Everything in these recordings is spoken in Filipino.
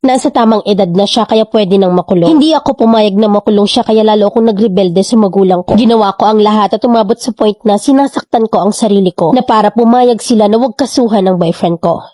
Nasa tamang edad na siya kaya pwede nang makulong. Hindi ako pumayag na makulong siya kaya lalo akong nagrebelde sa magulang ko. Ginawa ko ang lahat at umabot sa point na sinasaktan ko ang sarili ko na para pumayag sila na huwag kasuhan ng boyfriend ko.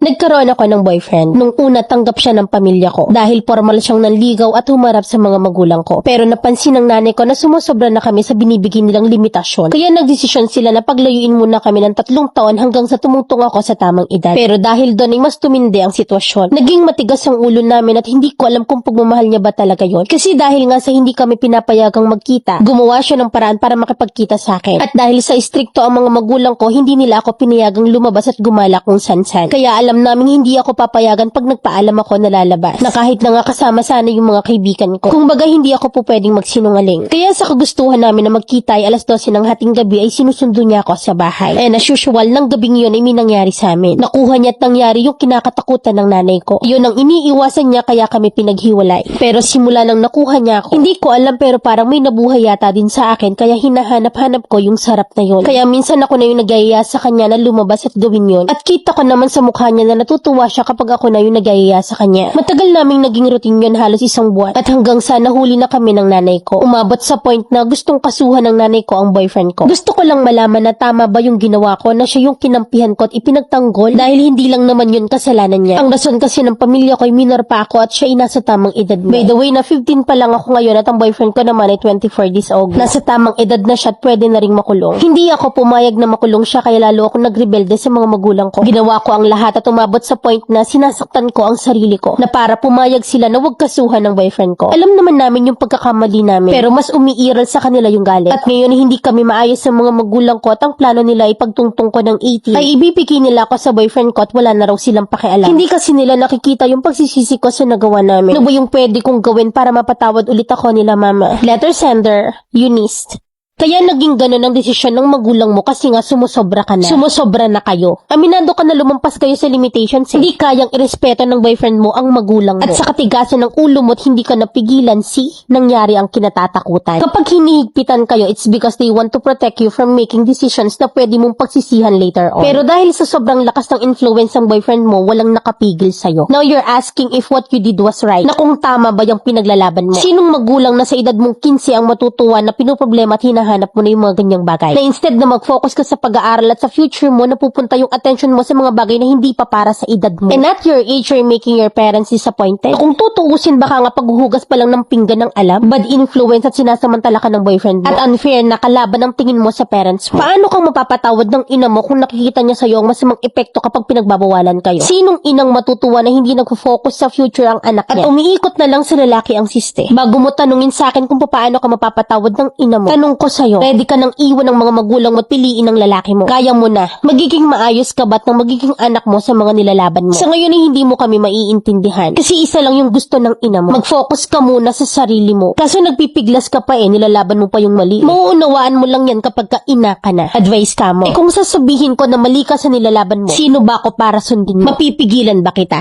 Nagkaroon ako ng boyfriend. Nung una tanggap siya ng pamilya ko dahil formal siyang nanligaw at humarap sa mga magulang ko. Pero napansin ng nanay ko na sumusobra na kami sa binibigay nilang limitasyon. Kaya nagdesisyon sila na paglayuin muna kami ng 3 taon hanggang sa tumungtong ako sa tamang edad. Pero dahil doon ay mas tumindi ang sitwasyon. Naging matigas ang ulo namin at hindi ko alam kung pagmamahal niya ba talaga yon. Kasi dahil nga sa hindi kami pinapayagang magkita, gumawa siya ng paraan para makipagkita sa akin. At dahil sa istrikto ang mga magulang ko, hindi nila ako pinayagang lumabas at gumala kung san-san. Kaya alam naming hindi ako papayagan pag nagpaalam ako na lalabas. Na kahit na nga kasama sana yung mga kaibigan ko. Kung baga hindi ako po pwedeng magsinungaling. Kaya sa kagustuhan namin na magkita ay 12:00 ng hating gabi ay sinusundo niya ako sa bahay. And as usual, ng gabing yun ay may nangyari sa amin. Nakuha niya at nangyari yung kinakatakutan ng nanay ko. Yun ang iniiwasan niya kaya kami pinaghiwalay. Pero simula nang nakuha niya ako, hindi ko alam pero parang may nabuhay yata din sa akin kaya hinahanap-hanap ko yung sarap na yun. Kaya minsan ako na yung nagyayaya sa kanya na lumabas at gawin yun. At kita ko naman sa mukha niya na natutuwa siya kapag ako na yung nagyayaya sa kanya. Matagal naming naging routine yun halos 1 buwan. At hanggang sa nahuli na kami ng nanay ko. Umabot sa point na gustong kasuhan ng nanay ko ang boyfriend ko. Gusto ko lang malaman na tama ba yung ginawa ko na siya yung kinampihan ko at ipinagtanggol dahil hindi lang naman yun kasalanan niya. Ang rason kasi ng pamilya ko ay minor pa ako at siya ay nasa tamang edad na. By the way na 15 pa lang ako ngayon at ang boyfriend ko naman ay 24 this August. Nasa tamang edad na siya at pwede na ring makulong. Hindi ako pumayag na makulong siya kaya lalo ako nagrebelde sa mga magulang ko. Ginawa ko ang lahat at umabot sa point na sinasaktan ko ang sarili ko na para pumayag sila na huwag kasuhan ng boyfriend ko. Alam naman namin yung pagkakamali namin pero mas umiiral sa kanila yung galit. At ngayon hindi kami maayos sa mga magulang ko at ang plano nila ay pagtungtong ko ng 18 ay ibibigay nila ako sa boyfriend ko at wala na raw silang pakialam. Hindi kasi nila nakikita yung pagsisisi ko sa nagawa namin. Ano ba yung pwede kong gawin para mapatawad ulit ako nila mama? Letter sender, Eunice. Kaya naging ganun ang desisyon ng magulang mo kasi nga sumusobra ka na. Sumusobra na kayo. Aminado ka na lumampas kayo sa limitations eh. Hindi kayang irespeto ng boyfriend mo ang magulang mo. At sa katigasan ng ulo mo at hindi ka napigilan nangyari ang kinatatakutan. Kapag hinihigpitan kayo, it's because they want to protect you from making decisions na pwede mong pagsisihan later on. Pero dahil sa sobrang lakas ng influence ng boyfriend mo, walang nakapigil sa'yo. Now you're asking if what you did was right. Na kung tama ba yung pinaglalaban mo. Sinong magulang na sa edad mong 15 ang matutuwa na pinoproblema at hinahanap mo na yung mga ganyang bagay. Na instead na mag-focus ka sa pag-aaral at sa future mo, napupunta yung attention mo sa mga bagay na hindi pa para sa edad mo. And at your age, you're making your parents disappointed. Kung tutuusin baka nga paghuhugas pa lang ng pinggan ng alam, bad influence at sinasamantala ka ng boyfriend mo. At unfair na kalaban ang tingin mo sa parents mo. Paano kang mapapatawad ng ina mo kung nakikita niya sa'yo ang masamang epekto kapag pinagbabawalan kayo? Sinong inang matutuwa na hindi nag-focus sa future ang anak niya? At umiikot na lang sa lalaki ang siste. Bago mo tanungin sa akin kung paano ka mapapatawad ng ina mo, tanong ko sa'yo, ready ka nang iwan ng mga magulang mo at piliin ng lalaki mo? Kaya mo na. Magiging maayos ka ba't ng magiging anak mo sa mga nilalaban mo? Sa ngayon ay hindi mo kami maiintindihan. Kasi isa lang yung gusto ng ina mo. Mag-focus ka muna sa sarili mo. Kaso nagpipiglas ka pa nilalaban mo pa yung mali. Mauunawaan mo lang yan kapag ka ina ka na. Advice ka mo. Kung sasabihin ko na mali ka sa nilalaban mo, sino ba ako para sundin mo? Mapipigilan ba kita?